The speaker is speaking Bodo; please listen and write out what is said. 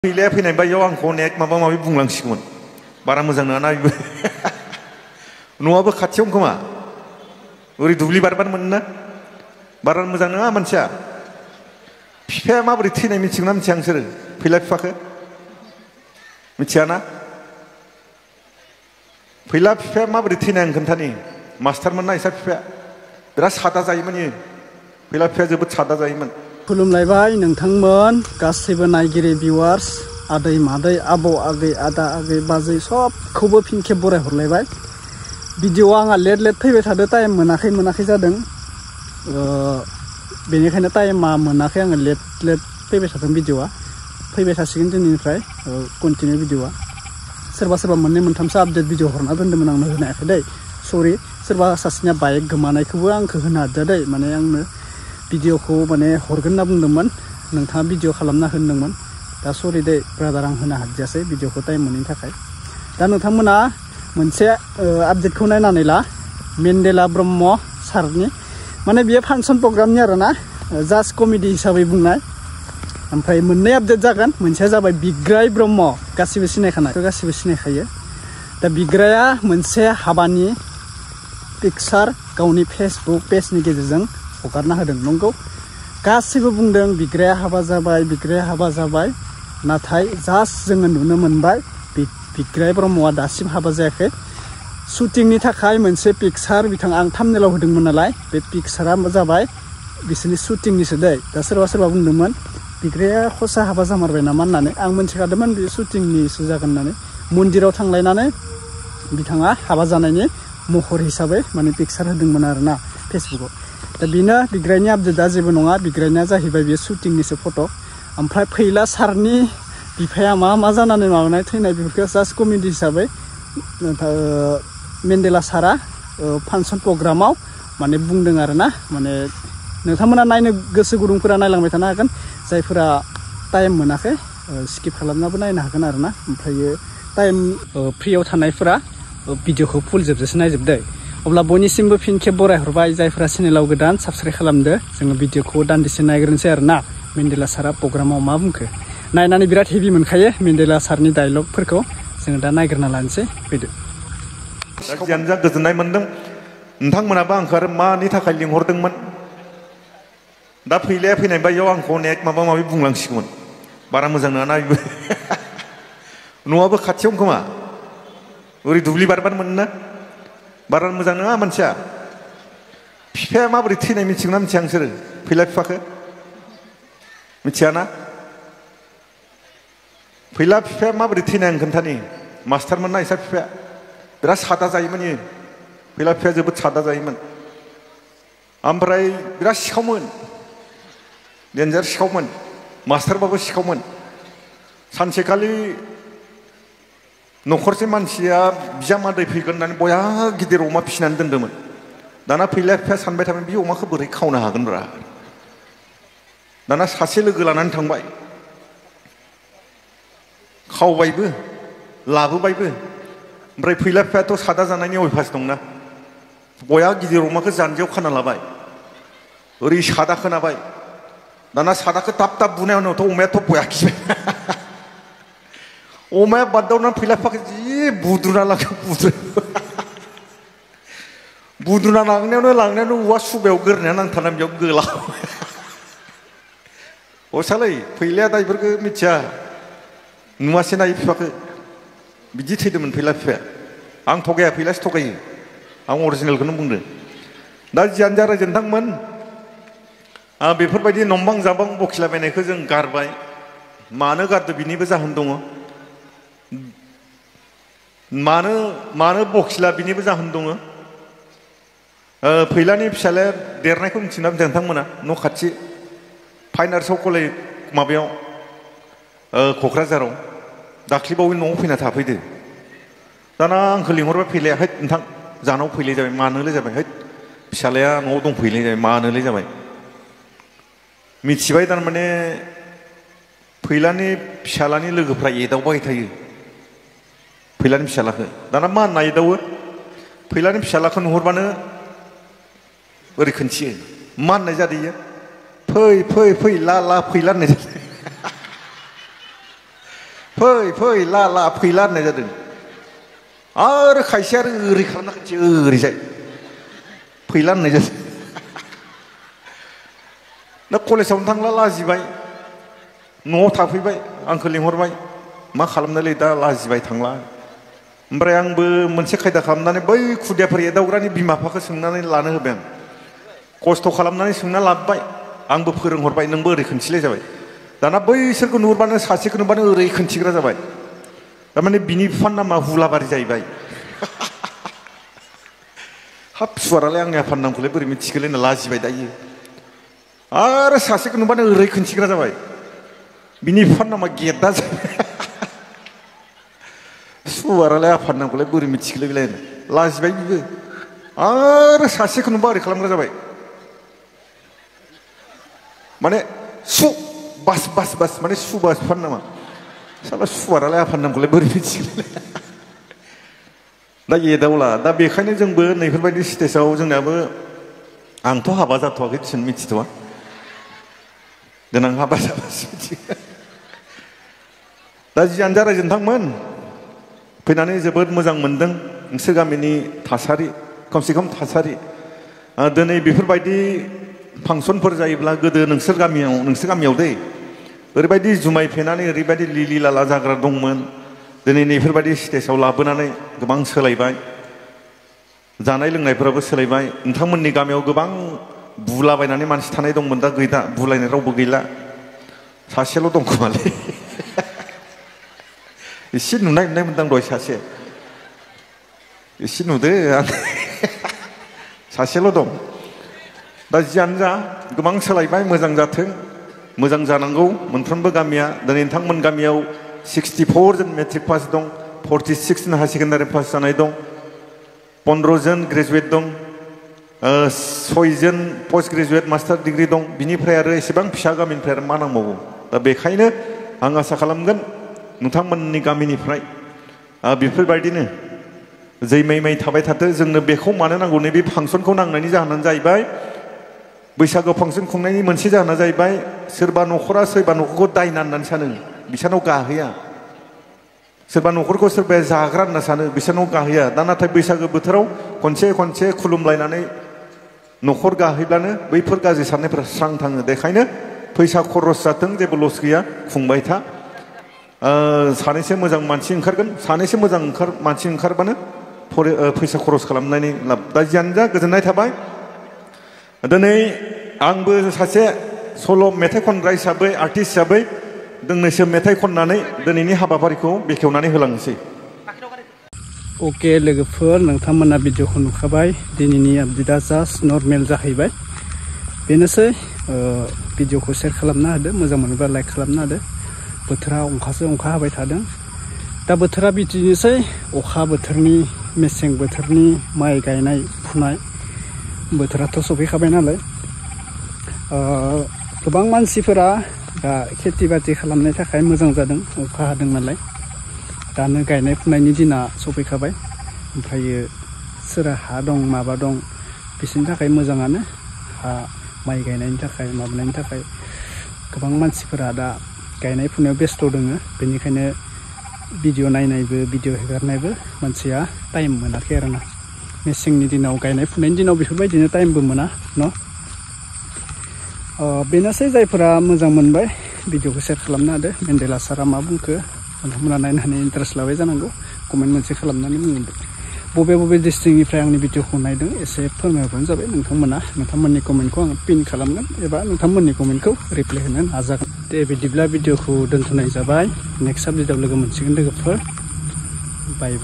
फैलाया फैनाय बाययाव आंखौ अनेक माबा माबि बुंलांसिगौमोन बारा मोजां नङाना बेबो न'आबो खाथियावनो खोमा ओरै दुब्लि बारबानो मोनोना बारा मोजां नङा मानसिया बिफाया माबोरै थैनाय मिथिगौना मिथिया नोंसोरो फैला बिफाखौ मिथियाना फैला बिफाया माबोरै थैनाय आं खोन्थानि मास्टारमोन ना इसा बिफाया बिराद सादा जायोमोन इयो फैला बिफाया जोबोद सादा जायोमोन। खुलुमलायबाय नोंथांमोन गासैबो नायगिरि भिउवार्स आदै मादै आबौ आगै आदा आगै बाजै सबखौबो फिन खेब बराय हरलायबाय। भिडिअआ आंहा लेट फैबाय थादो टाइम मोनाखै जादों बेनिखायनो टाइमा मोनाखै आङो लेट फैबाय थादों भिडिअआ फैबाय थासिगोन दिनैनिफ्राय कन्टिनिउ भिडिअआ सोरबा मोननै मोनथामसो आपडेट भिडिअ हरना दोन्दोंमोन आंनो होनो हायाखै दै सरि सोरबा सासेनिया बाइक गोमानायखौबो आंखौ होनो हादों दै माने आंनो भिडिअखौ माने हरगोन होनना बुंदोंमोन नोंथाङा भिडिअ खालामना होनदोंमोन दा सरि दै ब्रादार आं होनो हादियासै भिडिअखौ टाइम मोनैनि थाखाय। दा नोंथांमोना मोनसे आपडेटखौ नायनानै ला मेन्डेला ब्रह्म सारनि माने बियो फांसन प्रग्रामनि आरोना जास्ट कमेडि हिसाबै बुंनाय ओमफ्राय मोननै आपडेट जागोन मोनसेया जाबाय बिग्राय ब्रह्म गासिबो सिनायखानाय गासिबो सिनायखायो। दा बिग्राया मोनसे हाबानि पिकचार गावनि फेसबुक पेजनि गेजेरजों हगारना होदों नंगौ गासैबो बुंदों बिग्राया हाबा जाबाय नाथाय जास्ट जोङो नुनो मोनबाय बिग्राय ब्रह्मआ दासिम हाबा जायाखै शुटिंनि थाखाय मोनसे पिकचार बिथाङा आं थाम्बनेलाव होदोंमोन नालाय बे पिकचारा जाबाय बिसोरनि शुटिंनिसो दै दा सोरबा बुंदोंमोन बिग्राया खसा हाबा जामारबाय नामा होननानै आं मोनथिखादोंमोन बे शुटिंनिसो जागोन होननानै मन्दिराव थांलायनानै बिथाङा हाबा जानायनि महर हिसाबै माने पिकचार होदोंमोन आरोना फेसबुकाव। दा बेनो बिग्रायनि आपडेटआ जेबो नङा बिग्रायना जाहैबाय बेयो शुटिंनिसो फट' ओमफ्राय फैला सारनि बिफाया मा जानानै माबानाय थैनाय बेफोरखौ जास्ट कमेडि हिसाबै मेन्डेला सारा फांसन प्रग्रामाव माने बुंदों आरोना माने नोंथांमोना नायनो गोसो गुदुंफोरा नायलांबाय थानो हागोन जायफोरा टाइम मोनाखै स्किप खालामनाबो नायनो हागोन आरोना ओमफ्रायो टाइम फ्रियाव थानायफोरा भिडिअखौ फुल जोबजासे नायजोबदो। अब्ला बयनिसिमबो फिन खेब बरायहरबाय जायफोरा चेनेलाव गोदान साबस्क्राइब खालामदो जोङो भिडिअखौ दान्दिसे नायग्रोनोसै आरोना मेन्डेला सारा प्रग्रामाव मा बुंखो नायनानै बिराद हेभि मोनखायो मेन्डेला सारनि डायलगफोरखौ जोङो दा नायग्रोना लानोसै फैदो। जियानो जा गोजोननाय मोन्दों नोंथांमोनाबो आंखौ आरो मानि थाखाय लिंहरदोंमोन दा फैलाया फैनाय बाययाव आंखौ अनेक माबा माबि बुंलांसिगौमोन बारा मोजां नङाना बेबो न'आबो खाथियावनो खोमा ओरै दुब्लि बारबानो मोनोना बारा मोजां नङा मानसिया बिफाया माबोरै थैनाय मिथिगौना मिथिया नोंसोरो फैला बिफाखौ मिथियाना फैला बिफाया माबोरै थैनाय आं खोन्थानि मास्टारमोन ना इसा बिफाया बिराद सादा जायोमोन इयो फैला बिफाया जोबोद सादा जायोमोन ओमफ्राय बिराद सिखावमोन डेन्जार सिखावमोन मास्टारबाबो सिखावमोन। सानसेखालि न'खरसे मानसिया बिजामादै फैगोन होननानै बया गिदिर अमा फिसिनानै दोन्दोंमोन दाना फैला बिफाया सानबाय थाबाय बे अमाखौ बोरै खावनो हागोनब्रा दाना सासे लोगो लानानै थांबाय खावबायबो लाबोबायबो ओमफ्राय फैला बिफायाथ' सादा जानायनि अयभास दंना बया गिदिर अमाखौ जानजियाव खाना लाबाय ओरै सादा खोनाबाय दाना सादाखौ थाब बुनाय उनावथ' अमायाथ' बया खिबाय अमाया बारदावनानै फैला बिफाखौ जि बुद्रुना लांखो बुद्रुना लांनायावनो औवा सुबायाव गोरनाया नांथारना बेयाव गोला असालै फैलाया दा बेफोरखौ मिथिया नुवासै ना बिफाखौ बिदि थैदोंमोन फैला बिफाया आं थगाया फैलासो थगायो आं अरिजिनेलखौनो बुंदों। दा जियानो जा रायजो नोंथांमोन बेफोरबायदि नंबां जाबां बखिलाबायनायखौ जों गारबाय मानो गारदो बिनिबो जाहोन दङ मानो बखिला बिनिबो जाहोन दङ। फैलानि फिसालाया देरनायखौ मिथिना नोंथांमोना न' खाथि फाइन आर्ट्सआव कलेज माबायाव क'क्राझाराव दाख्लैबावै न'आव फैना थाफैदो दाना आंखौ लिंहरबाय फैलाया हैद नोंथां जानाव फैलाय जाबाय मानोलाय जाबाय हैद फिसालाया न'आव दंफैलाय जाबाय मानोलाय जाबाय मिथिबाय थारमाने फैलानि फिसालानि लोगोफ्रा एदावबाय थायो फैलानि फिसालाखौ दाना मा होनना एदावो फैलानि फिसालाखौ नुहरबानो ओरै खोन्थियो मा होननाय जादों इयो फै ला फैला होननाय जादों फै फै ला ला फैला होननाय जादों आरो खायसे आरो ओरै खालामना खनसे ओरैजाय फैला होननाय जादों दा कलेजावनो थांला लाजिबाय न'आव थाफैबाय आंखौ लिंहरबाय मा खालामनोलै दा लाजिबाय थांला ओमफ्राय आंबो मोनसे खायदा खालामनानै बै खुदियाफोर एदावग्रानि बिमा बिफाखौ सोंनानै लानो होबाय आं खस्थ' खालामनानै सोंना लाबोबाय आंबो फोरोंहरबाय नोंबो ओरै खोन्थिलाय जाबाय दाना बैसोरखौ नुहुरबानो सासेखौ नुबानो ओरै खोन्थिग्रा जाबाय थारमाने बिनि बिफानि नामा हुलाबारि जाहैबाय हाब फिसौआलाय आंनि आफानि नामखौलाय बोरै मिथिगोलै होनना लाजिबाय दायो आरो सासेखौ नुबानो ओरै खोन्थिग्रा जाबाय बिनि बिफानि नामा गेदा जाबाय फिसौआलाय आफानि नामखौलाय बोरै मिथिगोलै बेलाय लाजिबाय बिबो आरो सासेखौ नुबा ओरै खालामग्रा जाबाय माने सु बास बास बास माने सुबास बिफानि नामा साला सुवारालाय आफानि नामखौलाय बोरै मिथिगोलै दा एदावला दा बेखायनो जोंबो नैफोरबायदि स्टेजाव जोंनाबो आंथ' हाबा जाथ'वाखै दिसुन मिथिथ'वा देनां हाबा जाबासो मिथिगोन दा जियानो जा रायजो नोंथांमोन फैनानै जोबोद मोजां मोनदों नोंसोर गामिनि थासारि खमसे खम थासारि दिनै बेफोरबायदि फांसनफोर जायोब्ला गोदो नोंसोर गामियाव दै ओरैबायदि जुमाय फेनानै ओरैबायदि लिलि लाला जाग्रा दंमोन दिनै नैफोरबायदि स्टेजाव लाबोनानै गोबां सोलायबाय जानाय लोंनायफोराबो सोलायबाय नोंथांमोननि गामियाव गोबां बुलाबायनानै मानसि थानाय दंमोन दा गैला बुलायनाय रावबो गैला सासेल' दं खोमालै एसे नुनाय मोनदां दहाय सासे एसे नुदो आं सासेल' दं दा जियानो जा गोबां सोलायबाय मोजां जाथों मोजां जानांगौ मोनफ्रोमबो गामिया दिनै नोंथांमोन गामियाव 64 जन मेट्रिक पास दं 46 जन हायार सेकेन्डारि पास जानाय दं 15 जन ग्रेजुवेट दं 6 जन पस्ट ग्रेजुवेट मास्टार डिग्री दं बिनिफ्राय आरो एसेबां फिसा गामिनिफ्राय आरो मा नांबावगौ दा बेखायनो आं आसा खालामगोन नोंथांमोननि गामिनिफ्राय बेफोरबायदिनो जै मै थाबाय थाथो जोंनो बेखौ मानो नांगौ नैबे फांसनखौ नांनायनि जाहोनानो जाहैबाय बैसागो फांसन खुंनायनि मोनसे जाहोना जाहैबाय सोरबा न'खरा सोरबा न'खरखौ दायना होननानै सानो बिसानाव गाहैया सोरबा न'खरखौ सोरबाया जाग्रा होनना सानो बिसानाव गाहैया दा नाथाय बैसागो बोथोराव खनसे खुलुमलायनानै न'खर गाहैब्लानो बैफोर गाज्रि साननायफोरा स्रां थाङो बेखायनो फैसा खरस जाथों जेबो लस गैया खुंबाय था सानैसो मोजां मानसि ओंखारगोन सानैसो मोजां मानसि ओंखारबानो फैसा खरस खालामनायनि लाब दा जियानो जा गोजोननाय थाबाय दिनै आंबो सासे सल' मेथाइ खनग्रा हिसाबै आर्टिस्ट हिसाबै दोंनैसो मेथाइ खननानै दिनैनि हाबाफारिखौ बेखेवनानै होलांनोसै अके लोगोफोर नोंथांमोना भिडिअखौ नुखाबाय दिनैनि आपडेटआ जास्ट नर्मेल जाहैबाय बेनोसै भिडिअखौ शेयार खालामना होदो मोजां मोनोब्ला लाइक खालामना होदो बोथोरा अखा हाबाय थादों दा बोथोरा बिदिनोसै अखा बोथोरनि मेसें बोथोरनि माइ गायनाय फुनाय बोथोराथ' सफैखाबाय नालाय गोबां मानसिफोरा दा खेथि बाथि खालामनो थाखाय मोजां जादों अखा हादों नालाय दानो गायनाय फुनायनि दिना सफैखाबाय ओमफ्रायो सोरहा हा दं माबा दं बिसोरनि थाखाय मोजाङानो हा माइ गायनायनि थाखाय माबानायनि थाखाय गोबां मानसिफोरा दा गायनाय फुनायाव बेस्थ' दोङो बेनिखायनो भिडिअ नायनायबो भिडिअ हेगारनायबो मानसिया टाइम मोनाखै आरोना मेसेंनि दिनाव गायनाय फुनायनि दिनाव बेफोरबायदिनो टाइमबो मोना न' बेनोसै जायफोरा मोजां मोनबाय भिडिअखौ शेयार खालामना होदो मेन्डेला सारा मा बुंखो नोंथांमोना नायनानै इन्टारेस्ट लाबाय जानांगौ कमेन्ट मोनसे खालामनानै बुंदो बबे डिस्ट्रिक्टनिफ्राय आंनि भिडिअखौ नायदों एसे फोरमायहरबानो जाबाय नोंथांमोननि कमेन्टखौ आं पिन खालामगोन एबा नोंथांमोननि कमेन्टखौ रिप्लाय होनो नाजागोन दे बिदिब्ला भिडिअखौ दोनथ'नाय जाबाय नेक्स्ट आपडेटआव लोगो मोनसिगोन लोगोफोर बाय